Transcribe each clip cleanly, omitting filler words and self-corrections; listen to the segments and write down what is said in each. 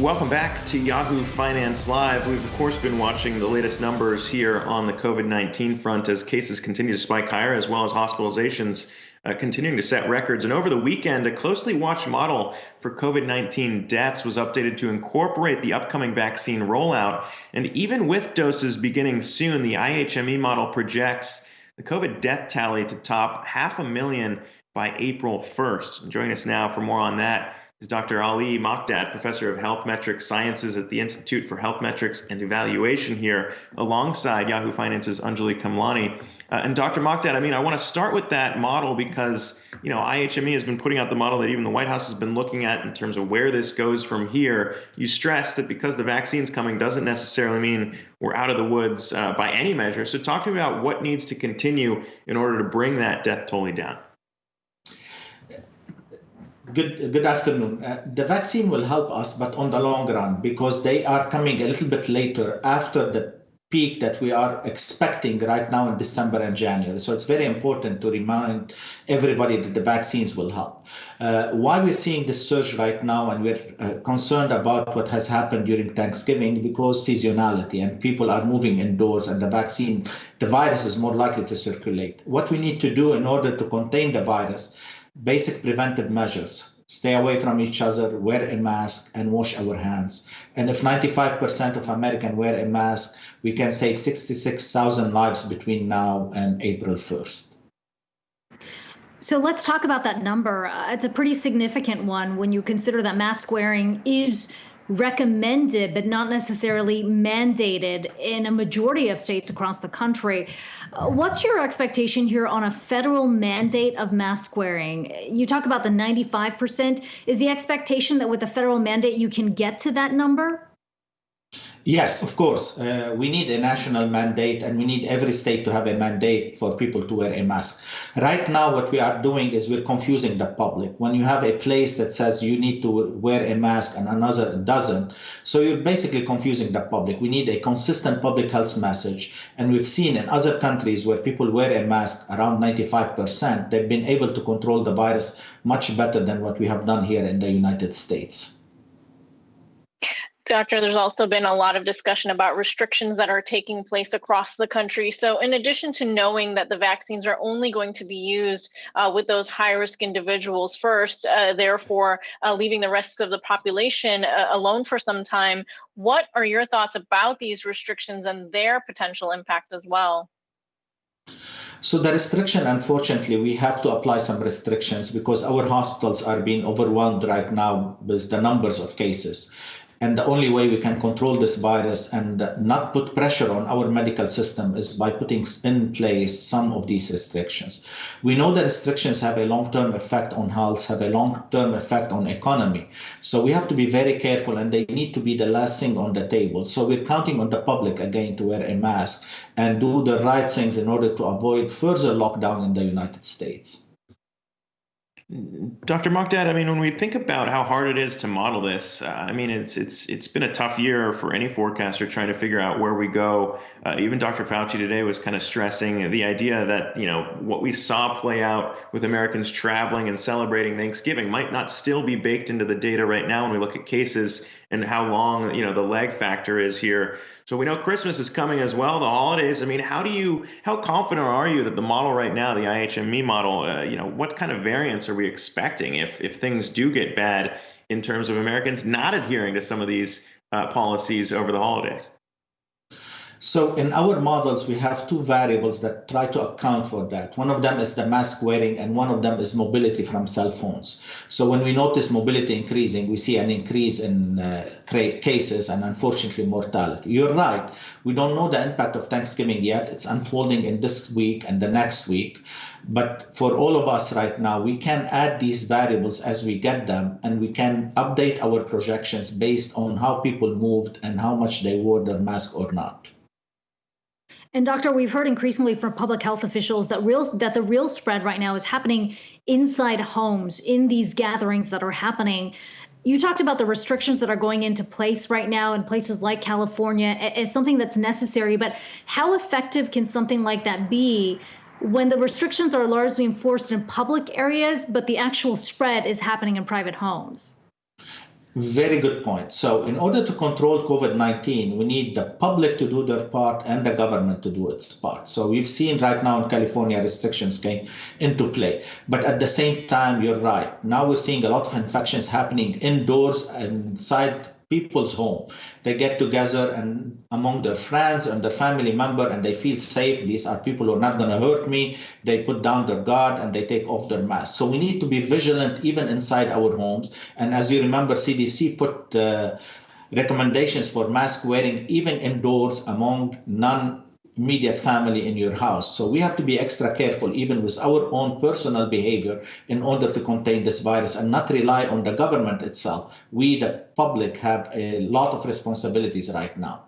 welcome back to Yahoo Finance Live. We've, of course, been watching the latest numbers here on the COVID-19 front as cases continue to spike higher, as well as hospitalizations continuing to set records. And over the weekend, a closely watched model for COVID-19 deaths was updated to incorporate the upcoming vaccine rollout. And even with doses beginning soon, the IHME model projects the COVID death tally to top 500,000 by April 1st. And joining us now for more on that is Dr. Ali Mokdad, Professor of Health Metrics Sciences at the Institute for Health Metrics and Evaluation here, alongside Yahoo Finance's Anjali Kamlani. And Dr. Mokdad, I want to start with that model because, IHME has been putting out the model that even the White House has been looking at in terms of where this goes from here. You stress that because the vaccine's coming doesn't necessarily mean we're out of the woods by any measure. So talk to me about what needs to continue in order to bring that death toll down. Good afternoon. The vaccine will help us, but on the long run, because they are coming a little bit later after the peak that we are expecting right now in December and January. So it's very important to remind everybody that the vaccines will help. Why we're seeing this surge right now, and we're concerned about what has happened during Thanksgiving, because seasonality and people are moving indoors and the virus is more likely to circulate. What we need to do in order to contain the virus, basic preventive measures: stay away from each other, wear a mask, and wash our hands. And if 95% of Americans wear a mask, we can save 66,000 lives between now and April 1st. So let's talk about that number. It's a pretty significant one when you consider that mask wearing is recommended, but not necessarily mandated in a majority of states across the country. What's your expectation here on a federal mandate of mask wearing? You talk about the 95%. Is the expectation that with a federal mandate you can get to that number? Yes, of course. We need a national mandate, and we need every state to have a mandate for people to wear a mask. Right now, what we are doing is we're confusing the public. When you have a place that says you need to wear a mask and another doesn't, so you're basically confusing the public. We need a consistent public health message. And we've seen in other countries where people wear a mask, around 95%, they've been able to control the virus much better than what we have done here in the United States. Doctor, there's also been a lot of discussion about restrictions that are taking place across the country. So in addition to knowing that the vaccines are only going to be used with those high-risk individuals first, therefore leaving the rest of the population alone for some time, what are your thoughts about these restrictions and their potential impact as well? So the restriction, unfortunately, we have to apply some restrictions because our hospitals are being overwhelmed right now with the numbers of cases. And the only way we can control this virus and not put pressure on our medical system is by putting in place some of these restrictions. We know the restrictions have a long-term effect on health, have a long-term effect on economy. So we have to be very careful, and they need to be the last thing on the table. So we're counting on the public again to wear a mask and do the right things in order to avoid further lockdown in the United States. Dr. Mokdad, when we think about how hard it is to model this, it's been a tough year for any forecaster trying to figure out where we go. Even Dr. Fauci today was kind of stressing the idea that, what we saw play out with Americans traveling and celebrating Thanksgiving might not still be baked into the data right now when we look at cases and how long, the lag factor is here. So we know Christmas is coming as well, the holidays. How confident are you that the model right now, the IHME model, what kind of variance are we expecting if things do get bad in terms of Americans not adhering to some of these policies over the holidays? So in our models, we have two variables that try to account for that. One of them is the mask wearing, and one of them is mobility from cell phones. So when we notice mobility increasing, we see an increase in cases and unfortunately mortality. You're right. We don't know the impact of Thanksgiving yet. It's unfolding in this week and the next week. But for all of us right now, we can add these variables as we get them, and we can update our projections based on how people moved and how much they wore their mask or not. And Doctor, we've heard increasingly from public health officials that the real spread right now is happening inside homes, in these gatherings that are happening. You talked about the restrictions that are going into place right now in places like California as something that's necessary, but how effective can something like that be when the restrictions are largely enforced in public areas, but the actual spread is happening in private homes? Very good point. So in order to control COVID-19, we need the public to do their part and the government to do its part. So we've seen right now in California restrictions came into play. But at the same time, you're right. Now we're seeing a lot of infections happening indoors and inside people's home. They get together and among their friends and their family member and they feel safe. These are people who are not going to hurt me. They put down their guard and they take off their mask. So we need to be vigilant even inside our homes. And as you remember, CDC put recommendations for mask wearing even indoors among non-immediate family in your house. So we have to be extra careful even with our own personal behavior in order to contain this virus and not rely on the government itself. We, the public, have a lot of responsibilities right now.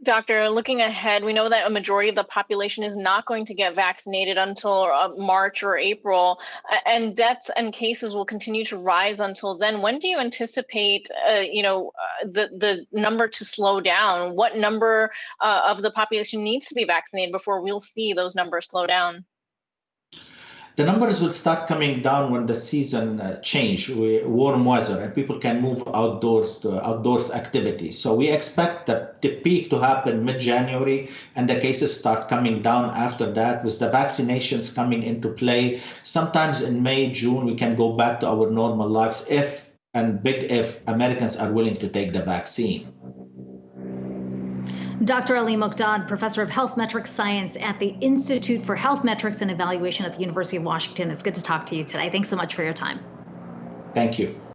Doctor, looking ahead, we know that a majority of the population is not going to get vaccinated until March or April, and deaths and cases will continue to rise until then. When do you anticipate, the number to slow down? What number of the population needs to be vaccinated before we'll see those numbers slow down? The numbers will start coming down when the season change, warm weather, and people can move outdoors to outdoors activities. So we expect the peak to happen mid-January, and the cases start coming down after that, with the vaccinations coming into play. Sometimes in May, June, we can go back to our normal lives if, and big if, Americans are willing to take the vaccine. Dr. Ali Mokdad, Professor of Health Metrics Science at the Institute for Health Metrics and Evaluation at the University of Washington. It's good to talk to you today. Thanks so much for your time. Thank you.